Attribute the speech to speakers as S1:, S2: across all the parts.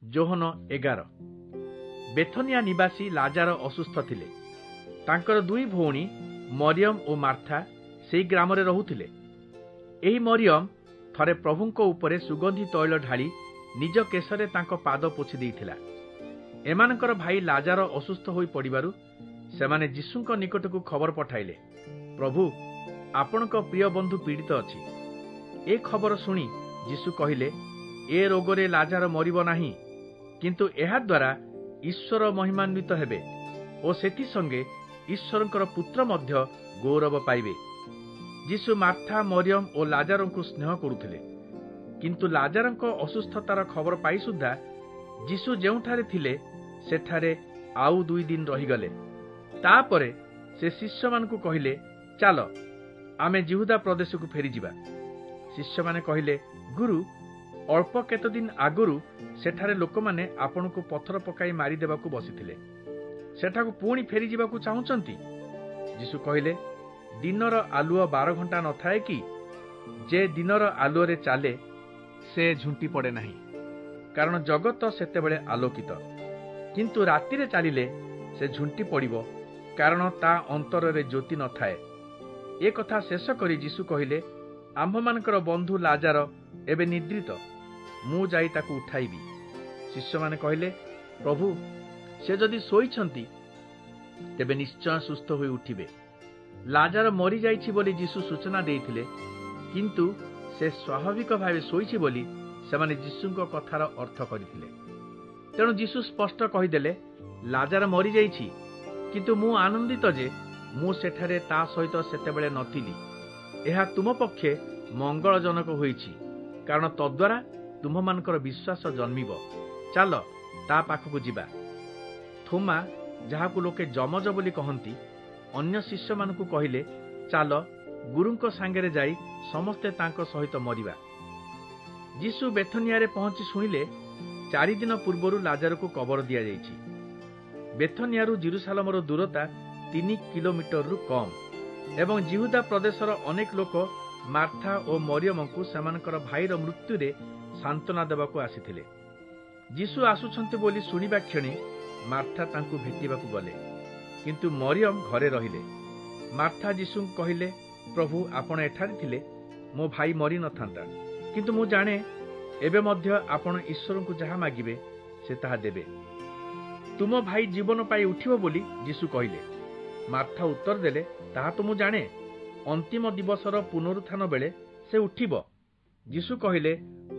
S1: ଯୋହନ 11। ବେଥନିଆ ନିବାସୀ ଲାଜାର ଅସୁସ୍ଥ ଥିଲେ। ତାଙ୍କର ଦୁଇ ଭଉଣୀ ମରିୟମ ଓ ମାର୍ଥା ସେହି ଗ୍ରାମରେ ରହୁଥିଲେ। ଏହି ମରିୟମ ଥରେ ପ୍ରଭୁଙ୍କ ଉପରେ ସୁଗନ୍ଧି ତୈଳ ଢାଳି ନିଜ କେଶରେ ତାଙ୍କ ପାଦ ପୋଛି ଦେଇଥିଲା। ଏମାନଙ୍କର ଭାଇ ଲାଜାର ଅସୁସ୍ଥ ହୋଇ ପଡ଼ିବାରୁ ସେମାନେ ଯୀଶୁଙ୍କ ନିକଟକୁ ଖବର ପଠାଇଲେ, ପ୍ରଭୁ, ଆପଣଙ୍କ ପ୍ରିୟ ବନ୍ଧୁ ପୀଡ଼ିତ ଅଛି। ଏ ଖବର ଶୁଣି ଯୀଶୁ କହିଲେ, ଏ ରୋଗରେ ଲାଜାର ମରିବ ନାହିଁ, କିନ୍ତୁ ଏହାଦ୍ୱାରା ଈଶ୍ୱର ମହିମାନ୍ୱିତ ହେବେ ଓ ସେଥିସଙ୍ଗେ ଈଶ୍ୱରଙ୍କର ପୁତ୍ର ମଧ୍ୟ ଗୌରବ ପାଇବେ। ଯୀଶୁ ମାର୍ଥା, ମରିୟମ ଓ ଲାଜାରଙ୍କୁ ସ୍ନେହ କରୁଥିଲେ, କିନ୍ତୁ ଲାଜାରଙ୍କ ଅସୁସ୍ଥତାର ଖବର ପାଇ ସୁଦ୍ଧା ଯୀଶୁ ଯେଉଁଠାରେ ଥିଲେ ସେଠାରେ ଆଉ 2 ଦିନ ରହିଗଲେ। ତାପରେ ସେ ଶିଷ୍ୟମାନଙ୍କୁ କହିଲେ, ଚାଲ ଆମେ ଜିହୁଦା ପ୍ରଦେଶକୁ ଫେରିଯିବା। ଶିଷ୍ୟମାନେ କହିଲେ, ଗୁରୁ, ଅଳ୍ପ କେତେଦିନ ଆଗରୁ ସେଠାରେ ଲୋକମାନେ ଆପଣଙ୍କୁ ପଥର ପକାଇ ମାରିଦେବାକୁ ବସିଥିଲେ, ସେଠାକୁ ପୁଣି ଫେରିଯିବାକୁ ଚାହୁଁଛନ୍ତି? ଯୀଶୁ କହିଲେ, ଦିନର ଆଲୁଅ 12 ଘଣ୍ଟା ନଥାଏ କି? ଯେ ଦିନର ଆଲୁଅରେ ଚାଲେ ସେ ଝୁଣ୍ଟି ପଡ଼େ ନାହିଁ, କାରଣ ଜଗତ ସେତେବେଳେ ଆଲୋକିତ। କିନ୍ତୁ ରାତିରେ ଚାଲିଲେ ସେ ଝୁଣ୍ଟି ପଡ଼ିବ, କାରଣ ତା ଅନ୍ତରରେ ଜ୍ୟୋତି ନଥାଏ। ଏ କଥା ଶେଷ କରି ଯୀଶୁ କହିଲେ, ଆମ୍ଭମାନଙ୍କର ବନ୍ଧୁ ଲାଜାର ଏବେ ନିଦ୍ରିତ, ମୁଁ ଯାଇ ତାକୁ ଉଠାଇବି। ଶିଷ୍ୟମାନେ କହିଲେ, ପ୍ରଭୁ, ସେ ଯଦି ଶୋଇଛନ୍ତି ତେବେ ନିଶ୍ଚୟ ସୁସ୍ଥ ହୋଇ ଉଠିବେ। ଲାଜାର ମରିଯାଇଛି ବୋଲି ଯୀଶୁ ସୂଚନା ଦେଇଥିଲେ, କିନ୍ତୁ ସେ ସ୍ୱାଭାବିକ ଭାବେ ଶୋଇଛି ବୋଲି ସେମାନେ ଯୀଶୁଙ୍କ କଥାର ଅର୍ଥ କରିଥିଲେ। ତେଣୁ ଯୀଶୁ ସ୍ପଷ୍ଟ କହିଦେଲେ, ଲାଜାର ମରିଯାଇଛି, କିନ୍ତୁ ମୁଁ ଆନନ୍ଦିତ ଯେ ମୁଁ ସେଠାରେ ତା ସହିତ ସେତେବେଳେ ନଥିଲି। ଏହା ତୁମ ପକ୍ଷେ ମଙ୍ଗଳଜନକ ହୋଇଛି, କାରଣ ତଦ୍ୱାରା ତୁମମାନଙ୍କର ବିଶ୍ୱାସ ଜନ୍ମିବ। ଚାଲ ତା ପାଖକୁ ଯିବା। ଥୋମା, ଯାହାକୁ ଲୋକେ ଯମଜ ବୋଲି କହନ୍ତି, ଅନ୍ୟ ଶିଷ୍ୟମାନଙ୍କୁ କହିଲେ, ଚାଲ ଗୁରୁଙ୍କ ସାଙ୍ଗରେ ଯାଇ ସମସ୍ତେ ତାଙ୍କ ସହିତ ମରିବା। ଯୀଶୁ ବେଥନିଆରେ ପହଞ୍ଚି ଶୁଣିଲେ, 4 ଦିନ ପୂର୍ବରୁ ଲାଜାରକୁ କବର ଦିଆଯାଇଛି। ବେଥନିଆରୁ ଜେରୁସାଲେମର ଦୂରତା 3 କିଲୋମିଟରରୁ କମ୍ ଏବଂ ଜିହୁଦା ପ୍ରଦେଶର ଅନେକ ଲୋକ ମାର୍ଥା ଓ ମରିୟମଙ୍କୁ ସେମାନଙ୍କର ଭାଇର ମୃତ୍ୟୁରେ ସାନ୍ତ୍ୱନା ଦେବାକୁ ଆସିଥିଲେ। ଯୀଶୁ ଆସୁଛନ୍ତି ବୋଲି ଶୁଣିବା କ୍ଷଣି ମାର୍ଥା ତାଙ୍କୁ ଭେଟିବାକୁ ଗଲେ, କିନ୍ତୁ ମରିୟମ ଘରେ ରହିଲେ। ମାର୍ଥା ଯୀଶୁଙ୍କୁ କହିଲେ, ପ୍ରଭୁ, ଆପଣ ଏଠାରେ ଥିଲେ ମୋ ଭାଇ ମରି ନଥାନ୍ତା। କିନ୍ତୁ ମୁଁ ଜାଣେ ଏବେ ମଧ୍ୟ ଆପଣ ଈଶ୍ୱରଙ୍କୁ ଯାହା ମାଗିବେ ସେ ତାହା ଦେବେ। ତୁମ ଭାଇ ଜୀବନ ପାଇ ଉଠିବ ବୋଲି ଯୀଶୁ କହିଲେ। ମାର୍ଥା ଉତ୍ତର ଦେଲେ, ତାହା ତ ମୁଁ ଜାଣେ, ଅନ୍ତିମ ଦିବସର ପୁନରୁତ୍ଥାନ ବେଳେ ସେ ଉଠିବ। ଯୀଶୁ କହିଲେ,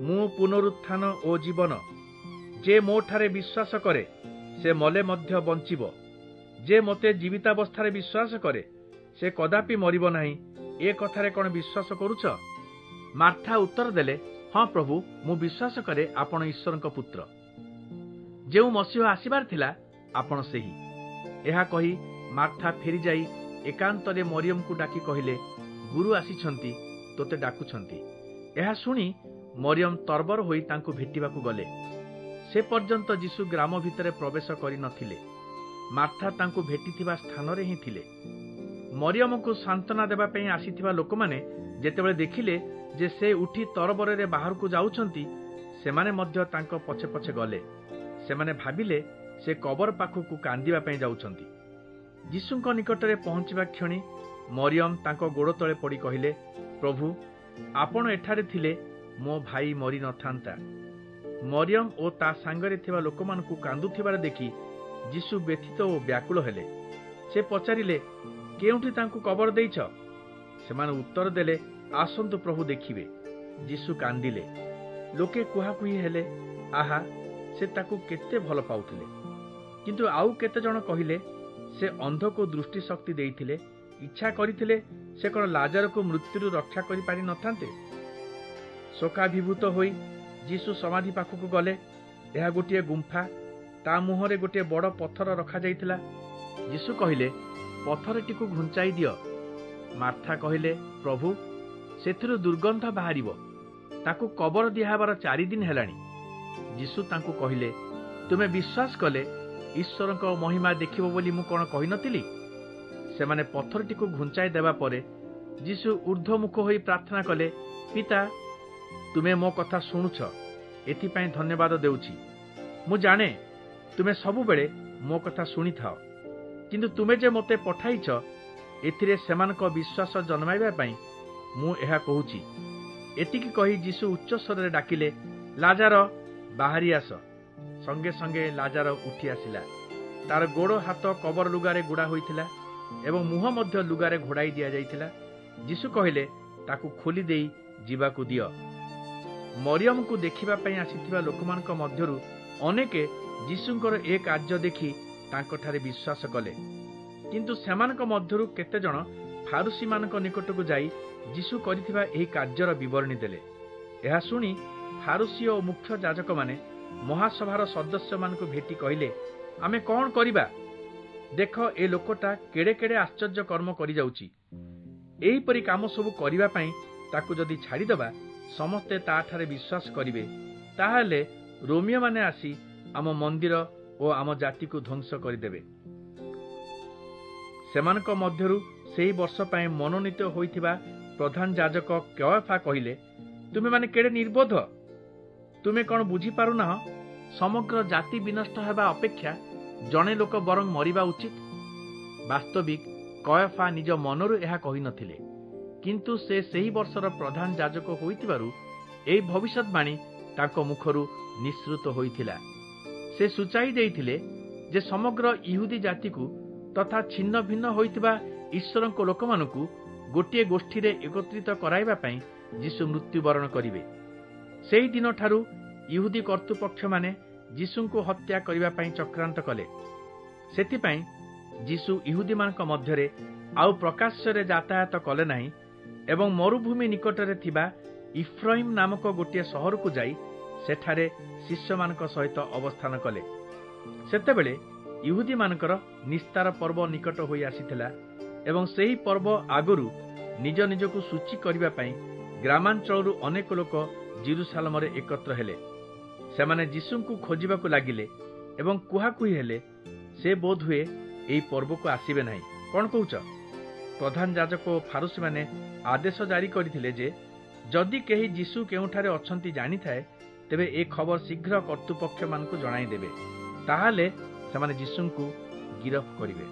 S1: ମୁଁ ପୁନରୁତ୍ଥାନ ଓ ଜୀବନ। ଯେ ମୋଠାରେ ବିଶ୍ୱାସ କରେ ସେ ମଲେ ମଧ୍ୟ ବଞ୍ଚିବ। ଯେ ମୋତେ ଜୀବିତାବସ୍ଥାରେ ବିଶ୍ୱାସ କରେ ସେ କଦାପି ମରିବ ନାହିଁ। ଏ କଥାରେ କ'ଣ ବିଶ୍ୱାସ କରୁଛ? ମାର୍ଥା ଉତ୍ତର ଦେଲେ, ହଁ ପ୍ରଭୁ, ମୁଁ ବିଶ୍ୱାସ କରେ ଆପଣ ଈଶ୍ୱରଙ୍କ ପୁତ୍ର, ଯେଉଁ ମସିହ ଆସିବାର ଥିଲା ଆପଣ ସେହି। ଏହା କହି ମାର୍ଥା ଫେରିଯାଇ ଏକାନ୍ତରେ ମରିୟମକୁ ଡାକି କହିଲେ, ଗୁରୁ ଆସିଛନ୍ତି, ତୋତେ ଡାକୁଛନ୍ତି। ଏହା ଶୁଣି ମରିୟମ ତରବର ହୋଇ ତାଙ୍କୁ ଭେଟିବାକୁ ଗଲେ। ସେ ପର୍ଯ୍ୟନ୍ତ ଯୀଶୁ ଗ୍ରାମ ଭିତରେ ପ୍ରବେଶ କରିନଥିଲେ। ମାର୍ଥା ତାଙ୍କୁ ଭେଟିଥିବା ସ୍ଥାନରେ ହିଁ ଥିଲେ। ମରିୟମକୁ ସାନ୍ତ୍ୱନା ଦେବା ପାଇଁ ଆସିଥିବା ଲୋକମାନେ ଯେତେବେଳେ ଦେଖିଲେ ଯେ ସେ ଉଠି ତରବରରେ ବାହାରକୁ ଯାଉଛନ୍ତି, ସେମାନେ ମଧ୍ୟ ତାଙ୍କ ପଛେ ପଛେ ଗଲେ। ସେମାନେ ଭାବିଲେ ସେ କବର ପାଖକୁ କାନ୍ଦିବା ପାଇଁ ଯାଉଛନ୍ତି। ଯୀଶୁଙ୍କ ନିକଟରେ ପହଞ୍ଚିବା କ୍ଷଣି ମରିୟମ ତାଙ୍କ ଗୋଡ଼ ତଳେ ପଡ଼ି କହିଲେ, ପ୍ରଭୁ, ଆପଣ ଏଠାରେ ଥିଲେ ମୋ ଭାଇ ମରି ନଥାନ୍ତା। ମରିୟମ ଓ ତା ସାଙ୍ଗରେ ଥିବା ଲୋକମାନଙ୍କୁ କାନ୍ଦୁଥିବାର ଦେଖି ଯୀଶୁ ବ୍ୟଥିତ ଓ ବ୍ୟାକୁଳ ହେଲେ। ସେ ପଚାରିଲେ, କେଉଁଠି ତାଙ୍କୁ କବର ଦେଇଛ? ସେମାନେ ଉତ୍ତର ଦେଲେ, ଆସନ୍ତୁ ପ୍ରଭୁ ଦେଖିବେ। ଯୀଶୁ କାନ୍ଦିଲେ। ଲୋକେ କୁହାକୁହି ହେଲେ, ଆହା, ସେ ତାକୁ କେତେ ଭଲ ପାଉଥିଲେ। କିନ୍ତୁ ଆଉ କେତେଜଣ କହିଲେ, ସେ ଅନ୍ଧକୁ ଦୃଷ୍ଟିଶକ୍ତି ଦେଇଥିଲେ, ଇଚ୍ଛା କରିଥିଲେ ସେ କ'ଣ ଲାଜାରକୁ ମୃତ୍ୟୁରୁ ରକ୍ଷା କରିପାରି ନଥାନ୍ତେ? ଶୋକାଭିଭୂତ ହୋଇ ଯୀଶୁ ସମାଧି ପାଖକୁ ଗଲେ। ଏହା ଗୋଟିଏ ଗୁମ୍ଫା, ତା ମୁହଁରେ ଗୋଟିଏ ବଡ଼ ପଥର ରଖାଯାଇଥିଲା। ଯୀଶୁ କହିଲେ, ପଥରଟିକୁ ଘୁଞ୍ଚାଇ ଦିଅ। ମାର୍ଥା କହିଲେ, ପ୍ରଭୁ, ସେଥିରୁ ଦୁର୍ଗନ୍ଧ ବାହାରିବ, ତାକୁ କବର ଦିଆହେବାର 4 ଦିନ ହେଲାଣି। ଯୀଶୁ ତାଙ୍କୁ କହିଲେ, ତୁମେ ବିଶ୍ୱାସ କଲେ ଈଶ୍ୱରଙ୍କ ମହିମା ଦେଖିବ ବୋଲି ମୁଁ କ'ଣ କହିନଥିଲି? ସେମାନେ ପଥରଟିକୁ ଘୁଞ୍ଚାଇ ଦେବା ପରେ ଯୀଶୁ ଊର୍ଦ୍ଧ୍ୱମୁଖ ହୋଇ ପ୍ରାର୍ଥନା କଲେ, ପିତା, ତୁମେ ମୋ କଥା ଶୁଣୁଛ, ଏଥିପାଇଁ ଧନ୍ୟବାଦ ଦେଉଛି। ମୁଁ ଜାଣେ ତୁମେ ସବୁବେଳେ ମୋ କଥା ଶୁଣିଥାଅ, କିନ୍ତୁ ତୁମେ ଯେ ମୋତେ ପଠାଇଛ ଏଥିରେ ସେମାନଙ୍କ ବିଶ୍ୱାସ ଜନ୍ମାଇବା ପାଇଁ ମୁଁ ଏହା କହୁଛି। ଏତିକି କହି ଯୀଶୁ ଉଚ୍ଚସ୍ୱରରେ ଡାକିଲେ, ଲାଜାର ବାହାରି ଆସ। ସଙ୍ଗେ ସଙ୍ଗେ ଲାଜାର ଉଠି ଆସିଲା। ତାର ଗୋଡ଼ ହାତ କବର ଲୁଗାରେ ଗୁଡ଼ା ହୋଇଥିଲା ଏବଂ ମୁହଁ ମଧ୍ୟ ଲୁଗାରେ ଘୋଡ଼ାଇ ଦିଆଯାଇଥିଲା। ଯୀଶୁ କହିଲେ, ତାକୁ ଖୋଲି ଦେଇ ଯିବାକୁ ଦିଅ। ମରିୟମକୁ ଦେଖିବା ପାଇଁ ଆସିଥିବା ଲୋକମାନଙ୍କ ମଧ୍ୟରୁ ଅନେକ ଯୀଶୁଙ୍କର ଏ କାର୍ଯ୍ୟ ଦେଖି ତାଙ୍କଠାରେ ବିଶ୍ୱାସ କଲେ। କିନ୍ତୁ ସେମାନଙ୍କ ମଧ୍ୟରୁ କେତେଜଣ ଫାରୁସୀମାନଙ୍କ ନିକଟକୁ ଯାଇ ଯୀଶୁ କରିଥିବା ଏହି କାର୍ଯ୍ୟର ବିବରଣୀ ଦେଲେ। ଏହା ଶୁଣି ଫାରୁସୀ ଓ ମୁଖ୍ୟ ଯାଜକମାନେ ମହାସଭାର ସଦସ୍ୟମାନଙ୍କୁ ଭେଟି କହିଲେ, ଆମେ କ'ଣ କରିବା? ଦେଖ, ଏ ଲୋକଟା କେଡ଼େ କେଡ଼େ ଆଶ୍ଚର୍ଯ୍ୟ କର୍ମ କରିଯାଉଛି। ଏହିପରି କାମ ସବୁ କରିବା ପାଇଁ ତାକୁ ଯଦି ଛାଡ଼ିଦେବା ସମସ୍ତେ ତାଠାରେ ବିଶ୍ୱାସ କରିବେ, ତାହେଲେ ରୋମିଓମାନେ ଆସି ଆମ ମନ୍ଦିର ଓ ଆମ ଜାତିକୁ ଧ୍ୱଂସ କରିଦେବେ। ସେମାନଙ୍କ ମଧ୍ୟରୁ ସେହି ବର୍ଷ ପାଇଁ ମନୋନୀତ ହୋଇଥିବା ପ୍ରଧାନ ଯାଜକ କୟଫା କହିଲେ, ତୁମେମାନେ କେଡ଼େ ନିର୍ବୋଧ! ତୁମେ କ'ଣ ବୁଝିପାରୁନାହ? ସମଗ୍ର ଜାତି ବିନଷ୍ଟ ହେବା ଅପେକ୍ଷା ଜଣେ ଲୋକ ବରଂ ମରିବା ଉଚିତ। ବାସ୍ତବିକ କୟଫା ନିଜ ମନରୁ ଏହା କହିନଥିଲେ, କିନ୍ତୁ ସେ ସେହି ବର୍ଷର ପ୍ରଧାନ ଯାଜକ ହୋଇଥିବାରୁ ଏହି ଭବିଷ୍ୟତବାଣୀ ତାଙ୍କ ମୁଖରୁ ନିଃସୃତ ହୋଇଥିଲା। ସେ ସୂଚାଇ ଦେଇଥିଲେ ଯେ ସମଗ୍ର ଇହୁଦୀ ଜାତିକୁ ତଥା ଛିନ୍ନ ଭିନ୍ନ ହୋଇଥିବା ଈଶ୍ୱରଙ୍କ ଲୋକମାନଙ୍କୁ ଗୋଟିଏ ଗୋଷ୍ଠୀରେ ଏକତ୍ରିତ କରାଇବା ପାଇଁ ଯୀଶୁ ମୃତ୍ୟୁବରଣ କରିବେ। ସେହି ଦିନଠାରୁ ଇହୁଦୀ କର୍ତ୍ତୃପକ୍ଷମାନେ ଯୀଶୁଙ୍କୁ ହତ୍ୟା କରିବା ପାଇଁ ଚକ୍ରାନ୍ତ କଲେ। ସେଥିପାଇଁ ଯୀଶୁ ଇହୁଦୀମାନଙ୍କ ମଧ୍ୟରେ ଆଉ ପ୍ରକାଶ୍ୟରେ ଯାତାୟାତ କଲେ ନାହିଁ ଏବଂ ମରୁଭୂମି ନିକଟରେ ଥିବା ଇଫ୍ରାଇମ୍ ନାମକ ଗୋଟିଏ ସହରକୁ ଯାଇ ସେଠାରେ ଶିଷ୍ୟମାନଙ୍କ ସହିତ ଅବସ୍ଥାନ କଲେ। ସେତେବେଳେ ଇହୁଦୀମାନଙ୍କର ନିସ୍ତାର ପର୍ବ ନିକଟ ହୋଇ ଆସିଥିଲା ଏବଂ ସେହି ପର୍ବ ଆଗରୁ ନିଜ ନିଜକୁ ସୂଚୀ କରିବା ପାଇଁ ଗ୍ରାମାଞ୍ଚଳରୁ ଅନେକ ଲୋକ ଜେରୁସାଲେମରେ ଏକତ୍ର ହେଲେ। ସେମାନେ ଯୀଶୁଙ୍କୁ ଖୋଜିବାକୁ ଲାଗିଲେ ଏବଂ କୁହାକୁହି ହେଲେ, ସେ ବୋଧହୁଏ ଏହି ପର୍ବକୁ ଆସିବେ ନାହିଁ। କ'ଣ କହୁଛ? ପ୍ରଧାନ ଯାଜକ ଓ ଫାରୁସୀମାନେ ଆଦେଶ ଜାରି କରିଥିଲେ ଯେ ଯଦି କେହି ଯୀଶୁ କେଉଁଠାରେ ଅଛନ୍ତି ଜାଣିଥାଏ, ତେବେ ଏ ଖବର ଶୀଘ୍ର କର୍ତ୍ତୃପକ୍ଷମାନଙ୍କୁ ଜଣାଇଦେବେ। ତାହେଲେ ସେମାନେ ଯୀଶୁଙ୍କୁ ଗିରଫ କରିବେ।